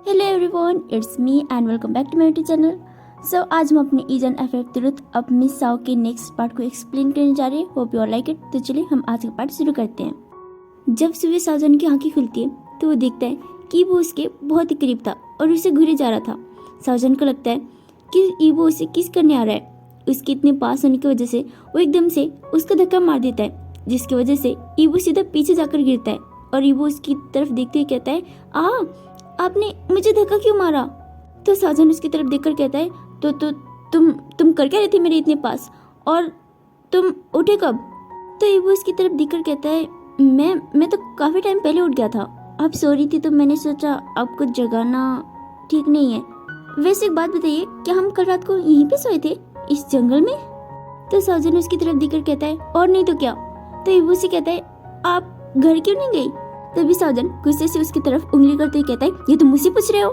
Hello everyone, it's me and welcome back to my YouTube channel. So आज हम अपने is and affair तुरंत अपनी साव के नेक्स्ट पार्ट को एक्सप्लेन करने जा रहे हैं। Hope you all like it. तो चलिए हम आज का पार्ट शुरू करते हैं। जब सुबह सावजान की आंखें खुलती है तो वो देखता है कि वो उसके बहुत ही करीब था और उसे घूरे जा रहा था। सावजान को लगता है कि ईवो उसे किस करने आ रहा है। उसके इतने पास होने की वजह से वो एकदम से उसका धक्का मार देता है, जिसकी वजह से ईवो सीधा पीछे जाकर गिरता है और ईवो उसकी तरफ देखते हुए कहता है, आपने मुझे धक्का क्यों मारा? तो सावजान उसकी तरफ देखकर कहता है, तो तुम कर क्या रही थी मेरे इतने पास, और तुम उठे कब? तो ईवो उसकी तरफ देखकर कहता है, मैं तो काफी टाइम पहले उठ गया था। आप सो रही थी तो मैंने सोचा आपको जगाना ठीक नहीं है। वैसे एक बात बताइए, क्या हम कल रात को यहीं पे सोए थे, इस जंगल में? तो सावजान उसकी तरफ देखकर कहता है, और नहीं तो क्या? तो ईवो से कहता है, आप घर क्यों नहीं गई? तभी सावजान गुस्से से उसकी तरफ उंगली करते हुए कहता है, ये तुम मुझसे पूछ रहे हो?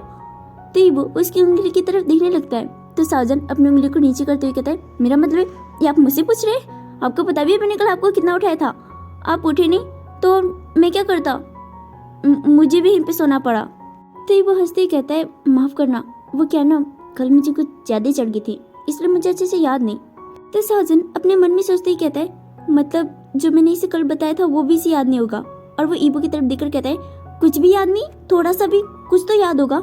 तो ईवो उसकी उंगली की तरफ देखने लगता है। तो सावजान अपनी उंगली को नीचे करते हुए कहता है, मेरा मतलब ये आप मुझसे पूछ रहे हैं? आपको पता भी है मैंने कल आपको कितना उठाया था? आप उठे नहीं तो मैं क्या करता? मुझे भी यहीं पे सोना पड़ा। तो ईवो हंसते ही कहता है, माफ करना, वो क्या ना, कल मुझे कुछ ज्यादा चढ़ गई थी, इसलिए मुझे अच्छे से याद नहीं। तो सावजान अपने मन में सोचते ही कहता है, मतलब जो मैंने इसे कल बताया था वो भी इसे याद नहीं होगा? और वो ईवो की तरफ देखकर कहता है, कुछ भी याद नहीं? थोड़ा सा भी कुछ तो याद होगा।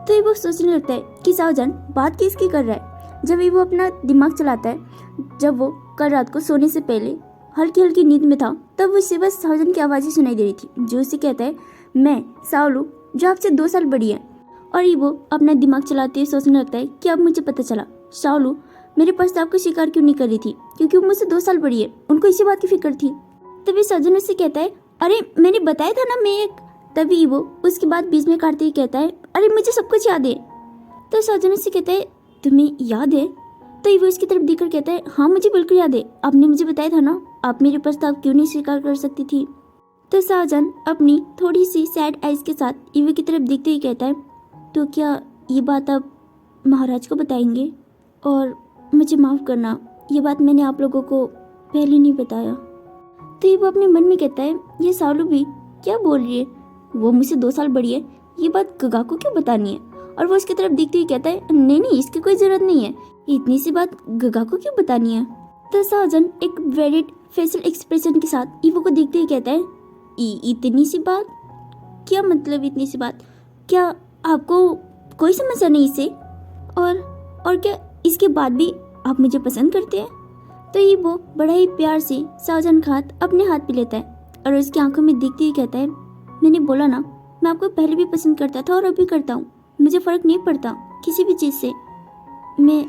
तो ईवो सोचने लगता है कि सावजान बात किसकी कर रहा है। जब ईवो अपना दिमाग चलाता है, जब वो कल रात को सोने से पहले हल्की हल्की नींद में था, तब उसे बस सावजान की आवाज़ ही सुनाई दे रही थी, जो उसे कहता है, मैं सावलू, जो आपसे 2 साल बड़ी है। और ईवो अपना दिमाग चलाते हुए सोचने लगता है कि अब मुझे पता चला सावलू मेरे प्रस्ताव को स्वीकार क्यों नहीं कर रही थी, क्योंकि वो मुझसे 2 साल बड़ी है, उनको इसी बात की फिक्र थी। तभी सावजान उससे कहता है, अरे मैंने बताया था ना मैं एक। तभी ईवो उसके बाद बीच में काटते ही कहता है, अरे मुझे सब कुछ याद है। तो सावजान उससे कहता है, तुम्हें याद है? तो ईवो उसकी तरफ देखकर कहता है, हाँ मुझे बिल्कुल याद है, आपने मुझे बताया था ना, आप मेरे प्रस्ताव क्यों नहीं स्वीकार कर सकती थी। तो सावजान अपनी थोड़ी सी सैड आइज के साथ ईवो की तरफ देखते ही कहता है, तो क्या ये बात आप महाराज को बताएंगे? और मुझे माफ करना, ये बात मैंने आप लोगों को पहले नहीं बताया। तो ईवो अपने मन में कहता है, ये सावलू भी क्या बोल रही है, वो मुझसे 2 साल बड़ी है, ये बात गगा को क्यों बतानी है? और वो उसकी तरफ देखते ही कहता है, नहीं इसकी कोई जरूरत नहीं है, इतनी सी बात गगा को क्यों बतानी है? तो सावजान एक वेरिड फेशियल एक्सप्रेशन के साथ ईवो को देखते ही कहता है, इतनी सी बात? क्या मतलब इतनी सी बात? क्या आपको कोई समस्या नहीं इससे? और क्या इसके बाद भी आप मुझे पसंद करते हैं? तो ईवो बड़ा ही प्यार से सावजान का हाथ अपने हाथ पे लेता है और उसकी आंखों में देखते ही कहता है, मैंने बोला ना, मैं आपको पहले भी पसंद करता था और अभी करता हूँ, मुझे फर्क नहीं पड़ता किसी भी चीज़ से, मैं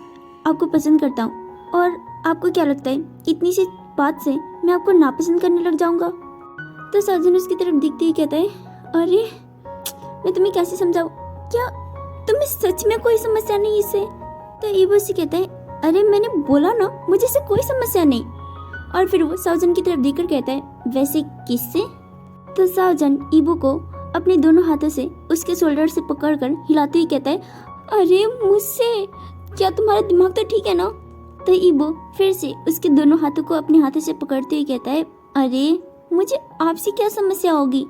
आपको पसंद करता हूँ। और आपको क्या लगता है इतनी सी बात से मैं आपको नापसंद करने लग जाऊंगा? तो सावजान उसकी तरफ देखते ही कहता है, अरे मैं तुम्हें कैसे समझाऊँ, क्या तुम्हें सच में कोई समस्या नहीं इससे? तो ईवो से कहता है, अरे मैंने बोला ना, मुझे इससे कोई समस्या नहीं। और फिर वो सावजान की तरफ देखकर कहता है, वैसे किससे? तो सावजान ईवो को अपने दोनों हाथों से उसके शोल्डर से पकड़कर हिलाते ही कहता है, अरे मुझसे, क्या तुम्हारा दिमाग तो ठीक है ना? तो ईवो फिर से उसके दोनों हाथों को अपने हाथों से पकड़ते हुए कहता है, अरे मुझे आपसे क्या समस्या होगी?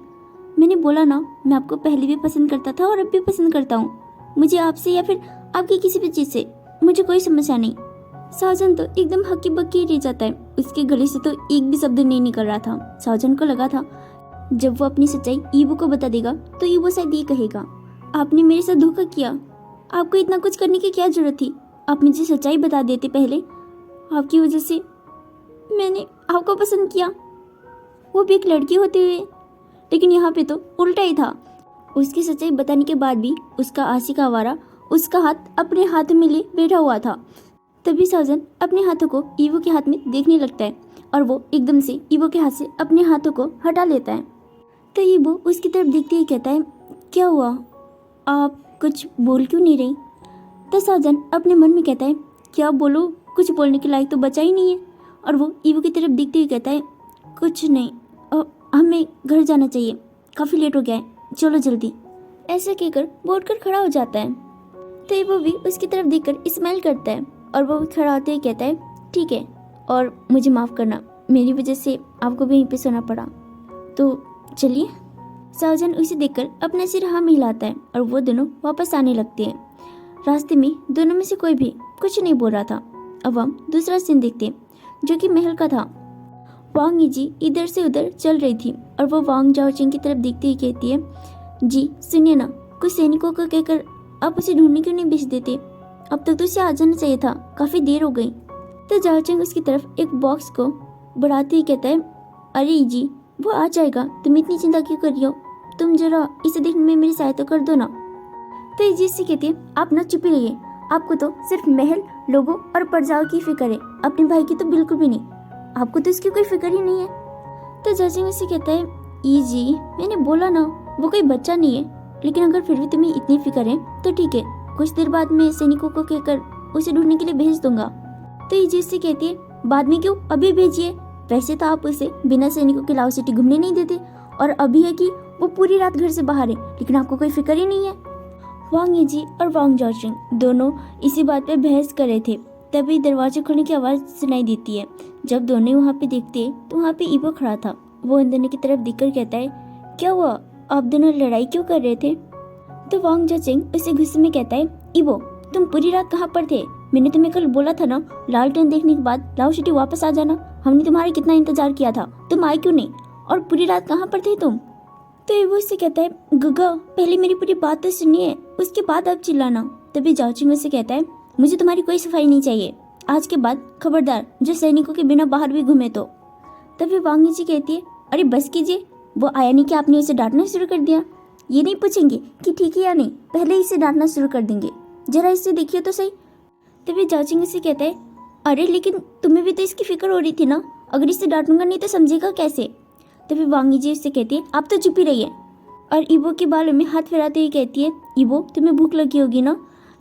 मैंने बोला ना, मैं आपको पहले भी पसंद करता था और अब भी पसंद करता हूँ, मुझे आपसे या फिर आपकी किसी भी चीज़ से मुझे कोई समस्या नहीं। सावजान तो एकदम हक्की बक्की रह जाता है, उसके गले से तो एक भी शब्द नहीं निकल रहा था। सावजान को लगा था जब वो अपनी सच्चाई ईवो को बता देगा तो ईवो शायद ये कहेगा, आपने मेरे साथ धोखा किया, आपको इतना कुछ करने की क्या जरूरत थी, आप मुझे सच्चाई बता देते पहले, आपकी वजह से मैंने आपको पसंद किया, वो भी एक लड़की होते हुए। लेकिन यहाँ पे तो उल्टा ही था, उसकी सच्चाई बताने के बाद भी उसका आशिक आवारा उसका हाथ अपने हाथ में ले बैठा हुआ था। तभी सावजान अपने हाथों को ईवो के हाथ में देखने लगता है और वो एकदम से ईवो के हाथ से अपने हाथों को हटा लेता है। तो ईवो उसकी तरफ देखते ही कहता है, क्या हुआ, आप कुछ बोल क्यों नहीं रही? तो सावजान अपने मन में कहता है, क्या बोलो, कुछ बोलने के लायक तो बचा ही नहीं है। और वो ईवो की तरफ देखते हुए कहता है, कुछ नहीं, हमें घर जाना चाहिए, काफ़ी लेट हो गया है, चलो जल्दी। ऐसा कहकर वो उठकर खड़ा हो जाता है। तो ईवो भी उसकी तरफ देखकर स्माइल करता है और वो भी खड़ा होते ही कहता है, ठीक है, और मुझे माफ़ करना, मेरी वजह से आपको भी यहीं पे सोना पड़ा, तो चलिए। सावजान उसे देखकर अपना सिर हाँ में हिलाता है और वो दोनों वापस आने लगते हैं। रास्ते में दोनों में से कोई भी कुछ नहीं बोल रहा था। अब हम दूसरा सीन देखते हैं जो कि महल का था। वांग यीजी इधर से उधर चल रही थी और वो वांग जाओचिंग की तरफ देखते ही कहती है, जी सुनिए ना, कुछ सैनिकों को कहकर आप उसे ढूंढने क्यों नहीं भेज देते? अब तक तो उसे आ जाना चाहिए था, काफी देर हो गई। तो जाओचिंग उसकी तरफ एक बॉक्स को बढ़ाते ही कहता है, अरे यीजी वो आ जाएगा, तुम इतनी चिंता क्यों कर रही हो? तुम जरा इसे देखने में मेरी सहायता कर दो ना। तो यीजी से कहती है, आप ना चुप ही रहिए, आपको तो सिर्फ महल, लोगों और प्रजाओं की फिक्र है, अपने भाई की तो बिल्कुल भी नहीं। आपको तो इसकी कोई फिक्र ही नहीं है। तो जाओचिंग उसे कहता है, यीजी मैंने बोला ना वो कोई बच्चा नहीं है, लेकिन अगर फिर भी तुम्हें इतनी फिक्र है तो ठीक है, कुछ देर बाद मैं सैनिकों को कहकर उसे ढूंढने के लिए भेज दूंगा। तो यीजी से कहती है, बाद में क्यों, अभी भेजिए। वैसे तो आप उसे बिना सैनिकों के लाहौर सिटी घूमने नहीं देते, और अभी है कि वो पूरी रात घर से बाहर है, लेकिन आपको कोई फिक्र ही नहीं है। वांग यीजी और वांग जाओचिंग दोनों इसी बात पे बहस कर रहे थे। तभी दरवाजे खुलने की आवाज सुनाई देती है। जब दोनों वहाँ पे देखते हैं तो वहाँ पे ईबो खड़ा था। वो अंदर की तरफ दिखकर कहता है, क्या हुआ, आप दोनों लड़ाई क्यों कर रहे थे? तो वांग जाओचिंग उसे गुस्से में कहता है, ईबो तुम पूरी रात कहाँ पर थे? मैंने तुम्हें कल बोला था ना, लालटेन देखने के बाद लाहौर सिटी वापस आ जाना। हमने तुम्हारा कितना इंतजार किया था, तुम आए क्यों नहीं? और पूरी रात कहाँ पर थे तुम? तो ईबो उससे कहता है, गगा पहले मेरी पूरी बात तो सुनिए, उसके बाद आप चिल्लाना। तभी जाओचिंग उससे कहता है, मुझे तुम्हारी कोई सफाई नहीं चाहिए, आज के बाद खबरदार जो सैनिकों के बिना बाहर भी घूमे तो। तभी वांग यीजी कहती है, अरे बस कीजिए, वो आया नहीं कि आपने उसे डांटना शुरू कर दिया? ये नहीं पूछेंगे कि ठीक है या नहीं, पहले इसे डांटना शुरू कर देंगे, जरा इसे देखिए तो सही। तभी जाओचिंग उसे कहता है, अरे लेकिन तुम्हें भी तो इसकी फिक्र हो रही थी ना, अगर इसे डांटूंगा नहीं तो समझेगा कैसे? तभी वांग यीजी उससे कहती है, आप तो चुप ही रहिए। और ईबो के बालों में हाथ फिराते हुए कहती है, ईबो तुम्हें भूख लगी होगी ना?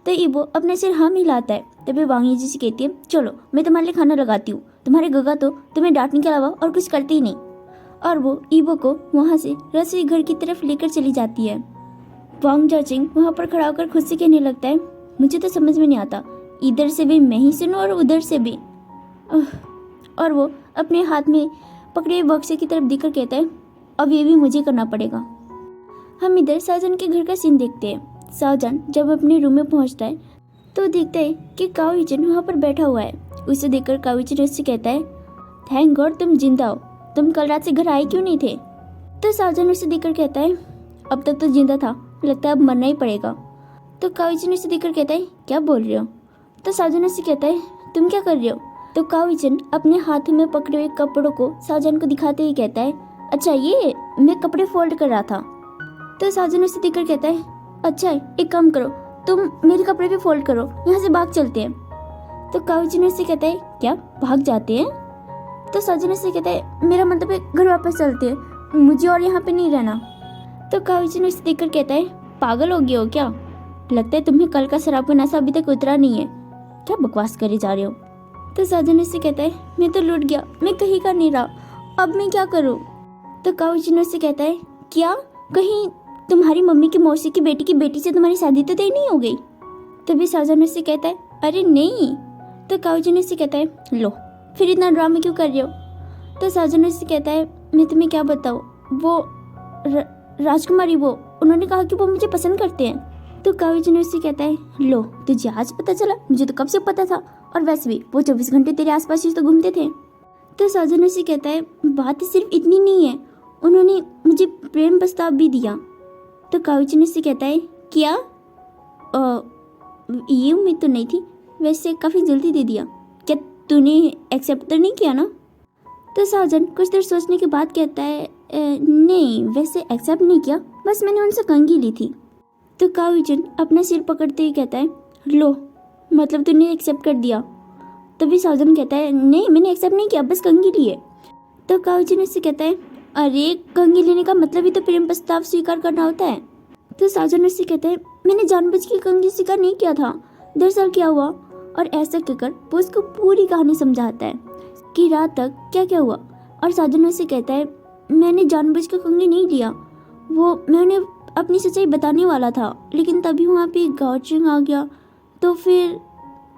तो ईबो अपने सिर हाँ मिलाता है। तभी वांग यीजी से कहती है, चलो मैं तुम्हारे लिए खाना लगाती हूँ, तुम्हारे गगा तो तुम्हें डांटने के अलावा और कुछ करते ही नहीं। और वो ईबो को वहाँ से रसोई घर की तरफ लेकर चली जाती है। वांग जाओचिंग वहाँ पर खड़ा होकर खुद से कहने लगता है, मुझे तो समझ में नहीं आता, इधर से भी मैं ही सुनूं और उधर से भी। और वो अपने हाथ में पकड़े बक्से की तरफ देखकर कहता है, अब ये भी मुझे करना पड़ेगा। हम इधर सावजान के घर का सीन देखते हैं। सावजान जब अपने रूम में पहुंचता है तो देखता है कि काओ यीचन वहाँ पर बैठा हुआ है। उसे देखकर काओ यीचन उससे कहता है, थैंक गॉड तुम जिंदा हो, तुम कल रात से घर आए क्यों नहीं थे? तो सावजान उसे देखकर कहता है, अब तक तो जिंदा था, लगता है अब मरना ही पड़ेगा। तो काओ यीचन उसे देखकर कहता है, क्या बोल रहे हो? तो सावजान उससे कहता है, तुम क्या कर रहे हो? तो काओ यीचन अपने हाथ में पकड़े हुए कपड़ों को सावजान को दिखाते ही कहता है, अच्छा ये मैं कपड़े फोल्ड कर रहा था। तो सावजान उसे देखकर कहता है, अच्छा एक काम करो, तुम मेरे कपड़े भी फोल्ड करो, यहाँ से भाग चलते हैं। तो काओ यीचन उससे कहता है, क्या भाग जाते हैं? तो सावजान उससे कहता है, मेरा मतलब है घर वापस चलते हैं, मुझे और यहाँ पे नहीं रहना। तो काओ यीचन उसे देखकर कहता है, पागल हो गए हो क्या? लगता है तुम्हें कल का शराब का नशा अभी तक उतरा नहीं है, क्या बकवास करे जा रहे हो? तो सावजान उससे कहता है, मैं तो लूट गया, मैं कहीं का नहीं रहा, अब मैं क्या करूँ? तो काओ यीचन उससे कहता है, क्या कहीं तुम्हारी मम्मी की मौसी की बेटी से तुम्हारी शादी तो तय नहीं हो गई? तभी सावजान उससे कहता है, अरे नहीं। तो काओ यीचन उससे कहता है, लो फिर इतना ड्रामा क्यों कर रहे हो? तो सावजान उससे कहता है, मैं तुम्हें क्या बताऊँ, वो राजकुमारी वो उन्होंने कहा कि वो मुझे पसंद करते हैं। तो काओ यीचन उससे कहता है, लो तुझे आज पता चला, मुझे तो कब से पता था, और वैसे भी वो 24 घंटे तेरे आसपास ही तो घूमते थे। तो सावजान उससे कहता है, बात सिर्फ इतनी नहीं है, उन्होंने मुझे प्रेम प्रस्ताव भी दिया। तो काओ यीचन उससे कहता है, क्या? ये उम्मीद तो नहीं थी, वैसे काफ़ी जल्दी दे दिया, क्या तूने एक्सेप्ट तो नहीं किया ना? तो सावजान कुछ देर सोचने के बाद कहता है, नहीं वैसे एक्सेप्ट नहीं किया, बस मैंने उनसे कंघी ली थी। तो काओ यीचन अपना सिर पकड़ते ही कहता है, लो मतलब तूने एक्सेप्ट कर दिया? तभी सावजान कहता है, नहीं मैंने एक्सेप्ट नहीं किया, बस कंघी ली है। तो काओ यीचन उससे कहता है, अरे कंघी लेने का मतलब ही तो प्रेम प्रस्ताव स्वीकार करना होता है। तो सावजान उससे कहता है, मैंने जानबूझ के कंघी स्वीकार नहीं किया था, दरअसल क्या हुआ, और ऐसा कहकर वो उसको पूरी कहानी समझाता है कि रात तक क्या क्या हुआ। और सावजान उससे कहता है, मैंने जानबूझ के कंघी नहीं लिया, वो मैं उन्हें अपनी सच्चाई बताने वाला था, लेकिन तभी वहाँ पे जाओचिंग आ गया, तो फिर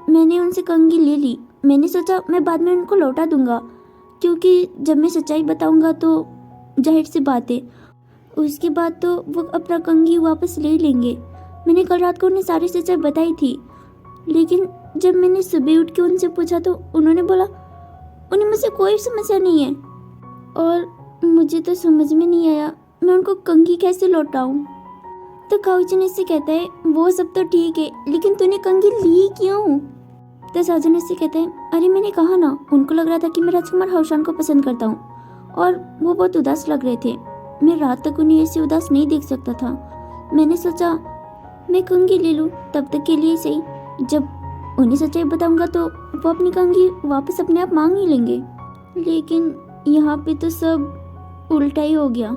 मैंने उनसे कंघी ले ली। मैंने सोचा मैं बाद में उनको लौटा दूंगा, क्योंकि जब मैं सच्चाई बताऊंगा तो जाहिर सी बात है उसके बाद तो वो अपना कंघी वापस ले लेंगे। मैंने कल रात को उन्हें सारी सच्चाई बताई थी, लेकिन जब मैंने सुबह उठ के उनसे पूछा तो उन्होंने बोला उन्हें मुझसे कोई समस्या नहीं है। और मुझे तो समझ में नहीं आया मैं उनको कंघी कैसे लौटाऊं। तो काउचन इससे कहता है वो सब तो ठीक है, लेकिन तूने कंघी ली क्यों? तो साजन इससे कहता है अरे मैंने कहा ना, उनको लग रहा था कि मैं राजकुमार हाउशान को पसंद करता हूँ और वो बहुत उदास लग रहे थे। मैं रात तक उन्हें ऐसे उदास नहीं देख सकता था। मैंने सोचा मैं कंघी ले लूँ, तब तक के लिए सही। जब उन्हें सच्चाई बताऊंगा तो वो अपनी कंघी वापस अपने आप मांग ही लेंगे। लेकिन यहाँ पे तो सब उल्टा ही हो गया।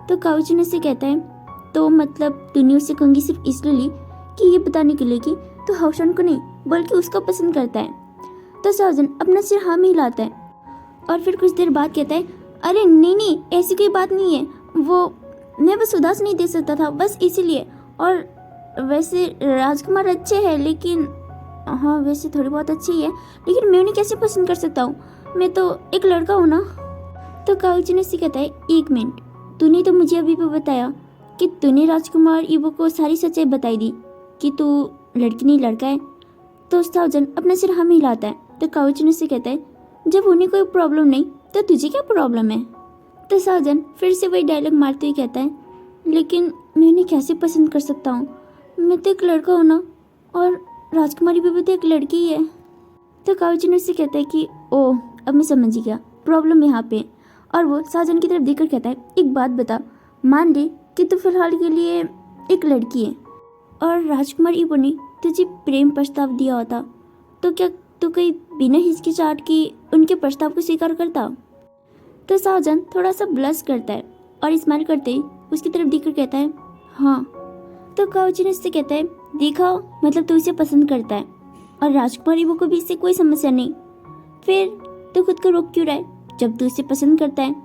तो काउचन से कहता है तो मतलब तूने उससे कंघी सिर्फ इसलिए ली कि ये बताने के लिए कि तू हाउशान को नहीं बल्कि उसको पसंद करता है। तो साजन अपना सिर हाँ में हिलाता है और फिर कुछ देर बाद कहता है अरे नहीं ऐसी कोई बात नहीं है, वो मैं बस उदास नहीं दे सकता था बस इसीलिए। और वैसे राजकुमार अच्छे हैं, लेकिन हाँ वैसे थोड़ी बहुत अच्छी ही है, लेकिन मैं उन्हें कैसे पसंद कर सकता हूँ, मैं तो एक लड़का हूँ ना। तो काउचन से कहता है एक मिनट, तूने तो मुझे अभी भी बताया कि तूने राजकुमार ईवो को सारी सच्चाई बताई दी कि तू लड़की नहीं लड़का है। तो साजन अपना सिर हाँ में हिलाता है। तो काउचन से कहता है जब उन्हें कोई प्रॉब्लम नहीं तो तुझे क्या प्रॉब्लम है? तो साजन फिर से वही डायलॉग मारते हुए कहता है लेकिन मैं उन्हें कैसे पसंद कर सकता हूँ, मैं तो एक लड़का हूँ ना, और राजकुमारी भी तो एक लड़की ही है। तो काउचन से कहता है कि ओह अब मैं समझ गया प्रॉब्लम यहाँ पे। और वो साजन की तरफ देखकर कहता है एक बात बता, मान ले कि तू फिलहाल के लिए एक लड़की है और राजकुमार ईवो ने तुझे प्रेम प्रस्ताव दिया होता, तो क्या तू कहीं बिना हिचकिचाहट के उनके प्रस्ताव को स्वीकार करता? तो साजन थोड़ा सा ब्लश करता है और स्माइल करते ही उसकी तरफ देखकर कहता है हाँ। तो काउचन इससे कहता है देखा, मतलब तू इसे पसंद करता है और राजकुमार ईवो को भी इससे कोई समस्या नहीं, फिर तू खुद को रोक क्यों रहा है जब तू इसे पसंद करता है?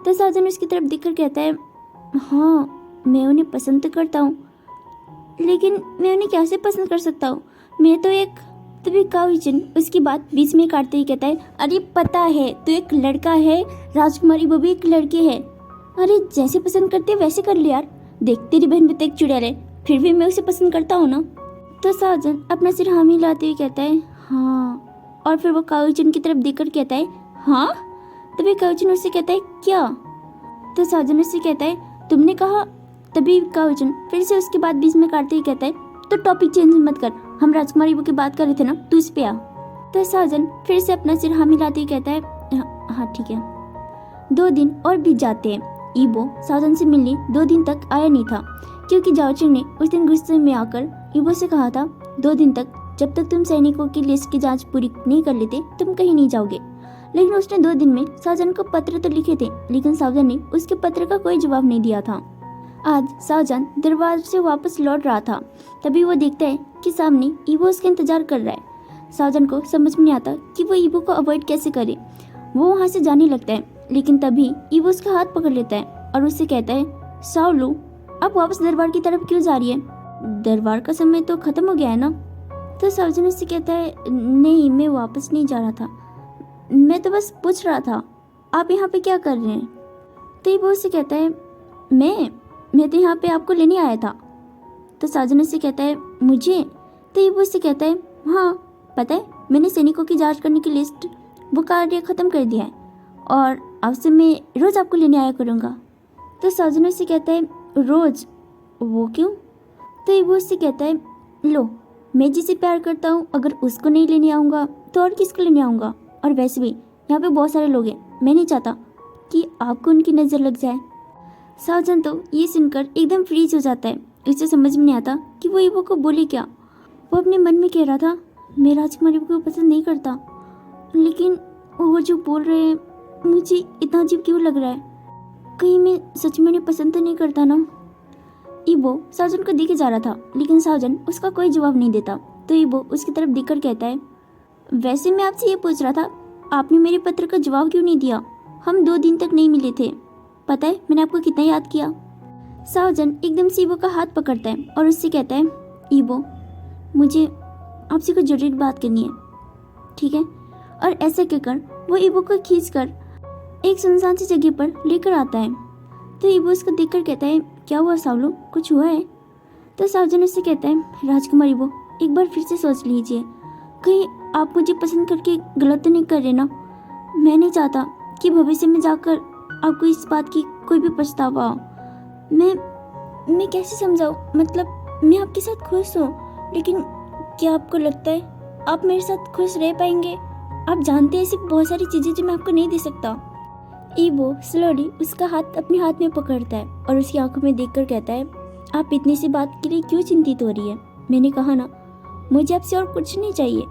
तो साजन उसकी तरफ देखकर कहता है हाँ मैं उन्हें पसंद तो करता हूँ, लेकिन मैं उन्हें कैसे पसंद कर सकता हूँ, मैं तो एक। तभी काउचन उसकी बात बीच में काटते ही कहता है अरे पता है तू एक लड़का है, राजकुमारी वो भी एक लड़की है, अरे जैसे पसंद करते वैसे कर ले यार, देख तेरी बहन भी तो एक चुड़ैल है, फिर भी मैं उसे पसंद करता हूँ ना। तो साजन अपना सिर हाँ में हिलाते हुए कहता है हाँ, और फिर वो काउचन की तरफ देखकर कहता है हाँ। तभी काउचन उससे कहता है क्या? तो साजन उससे कहता है तुमने कहा। तभी काउचन फिर से उसकी बात बीच में काटते ही कहता है तो टॉपिक चेंज मत कर, हम राजकुमारी ईवो की बात कर रहे थे ना, तू इस पे आ। तो साजन फिर से अपना सिर हाँ मिलाते ही कहता है हाँ ठीक है। 2 दिन और बीत जाते हैं। ईवो साजन से मिलने 2 दिन तक आया नहीं था, क्योंकि जाओचिंग ने उस दिन गुस्से में आकर ईवो से कहा था 2 दिन तक जब तक तुम सैनिकों की लिस्ट की जांच पूरी नहीं कर लेते तुम कहीं नहीं जाओगे। लेकिन उसने 2 दिन में साजन को पत्र तो लिखे थे, लेकिन साजन ने उसके पत्र का कोई जवाब नहीं दिया था। आज साजन दरबार से वापस लौट रहा था, तभी वो देखता है कि सामने ईवो उसका इंतजार कर रहा है। साजन को समझ में नहीं आता कि वो ईवो को अवॉइड कैसे करे। वो वहाँ से जाने लगता है, लेकिन तभी ईवो उसका हाथ पकड़ लेता है और उससे कहता है साओलू अब वापस दरबार की तरफ क्यों जा रही है? दरबार का समय तो खत्म हो गया है ना। तो साजन उससे कहता है नहीं मैं वापस नहीं जा रहा था, मैं तो बस पूछ रहा था आप यहाँ पे क्या कर रहे हैं? तो ईवो उससे कहता है मैं तो यहाँ पे आपको लेने आया था। तो साजन से कहता है मुझे? तो ईवो उससे कहता है हाँ पता है, मैंने सैनिकों की जांच करने की लिस्ट वो कार्य ख़त्म कर दिया है और अब से मैं रोज़ आपको लेने आया करूँगा। तो साजन से कहता है रोज़? वो क्यों? तो ईवो उससे कहता है लो मैं जिसे प्यार करता हूँ अगर उसको नहीं लेने आऊँगा तो और किसको लेने आऊँगा? और वैसे भी यहाँ पे बहुत सारे लोग हैं, मैं नहीं चाहता कि आपको उनकी नज़र लग जाए। साजन तो ये सुनकर एकदम फ्रीज हो जाता है, उसे समझ में नहीं आता कि वो ईवो को बोले क्या। वो अपने मन में कह रहा था मैं राजकुमारी को पसंद नहीं करता, लेकिन वो जो बोल रहे हैं मुझे इतना अजीब क्यों लग रहा है, कहीं मैं सच में उन्हें पसंद तो नहीं करता ना। ईवो साजन को देखे जा रहा था, लेकिन साजन उसका कोई जवाब नहीं देता। तो ईवो उसकी तरफ देखकर कहता है वैसे मैं आपसे ये पूछ रहा था आपने मेरे पत्र का जवाब क्यों नहीं दिया? हम 2 दिन तक नहीं मिले थे, पता है मैंने आपको कितना याद किया। साजन एकदम से ईवो का हाथ पकड़ता है और उससे कहता है ईवो मुझे आपसे कुछ जरूरी बात करनी है, ठीक है? और ऐसा कहकर वो ईवो को खींचकर एक सुनसान सी जगह पर लेकर आता है। तो ईबो उसको देखकर कहता है, क्या हुआ सावलो, कुछ हुआ है? तो सावजान उससे कहता है, राजकुमार ईबो, एक बार फिर से सोच लीजिए, कहीं आप मुझे पसंद करके गलत तो नहीं कर रहे ना? मैं नहीं चाहता कि भविष्य में जाकर आपको इस बात की कोई भी पछतावा हो। मैं कैसे समझाऊं, मतलब मैं आपके साथ खुश हूँ, लेकिन क्या आपको लगता है आप मेरे साथ खुश रह पाएंगे? आप जानते हैं ऐसी बहुत सारी चीज़ें जो मैं आपको नहीं दे सकता। ईबो स्लोली उसका हाथ अपने हाथ में पकड़ता है और उसकी आंखों में देखकर कहता है, आप इतनी सी बात के लिए क्यों चिंतित हो रही है? मैंने कहा ना, मुझे आपसे और कुछ नहीं चाहिए।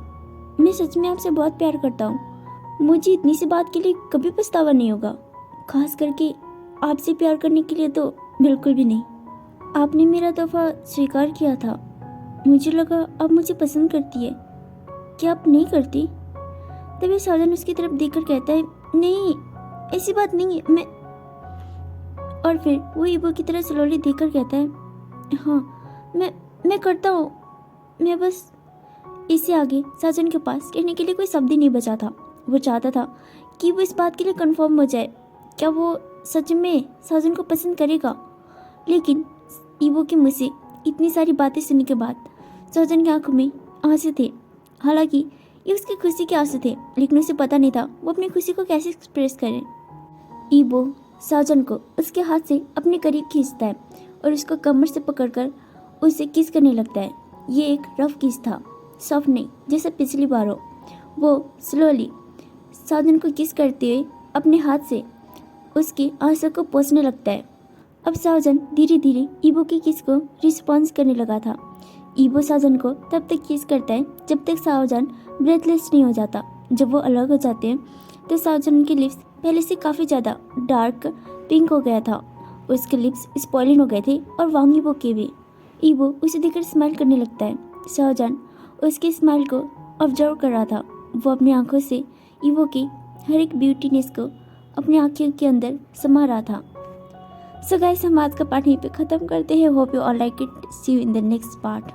मैं सच में आपसे बहुत प्यार करता हूँ। मुझे इतनी सी बात के लिए कभी पछतावा नहीं होगा, खास करके आपसे प्यार करने के लिए तो बिल्कुल भी नहीं। आपने मेरा तोहफा स्वीकार किया था, मुझे लगा आप मुझे पसंद करती है, क्या आप नहीं करती? तभी साजन उसकी तरफ देखकर कहता है, नहीं ऐसी बात नहीं है, मैं। और फिर वो ईबो की तरह स्लोली देखकर कहता है, हाँ मैं करता हूँ। मैं बस इससे आगे साजन के पास कहने के लिए कोई शब्द ही नहीं बचा था। वो चाहता था कि वो इस बात के लिए कंफर्म हो जाए, क्या वो सच में साजन को पसंद करेगा। लेकिन ईबो के मुँह से इतनी सारी बातें सुनने के बाद साजन की आंखों में आंसू थे। हालांकि ये उसकी खुशी के आंसू थे, लेकिन उसे पता नहीं था वो अपनी खुशी को कैसे एक्सप्रेस करे। ईबो साजन को उसके हाथ से अपने करीब खींचता है और उसको कमर से पकड़कर उसे किस करने लगता है। ये एक रफ किस था, सॉफ्ट नहीं जैसे पिछली बार हो। वो स्लोली साजन को किस करते हुए अपने हाथ से उसके आंसू को पोंछने लगता है। अब साजन धीरे धीरे ईबो की किस को रिस्पॉन्स करने लगा था। ईबो साजन को तब तक किस करता है जब तक साजन ब्रेथलेस नहीं हो जाता। जब वो अलग हो जाते हैं तो साजन के लिप्स पहले से काफ़ी ज़्यादा डार्क पिंक हो गया था। उसके लिप्स स्पॉइलिंग हो गए थे और वांग ईबो के भी। ईबो उसे देखकर स्माइल करने लगता है। साजन उसके स्माइल को ऑब्जर्व कर रहा था। वो अपनी आंखों से ईबो की हर एक ब्यूटीनेस को अपनी आंखों के अंदर समा रहा था। सो गाइस, हम आज का पार्ट यहीं पे ख़त्म करते हैं। Hope you all like it. See you in the next part.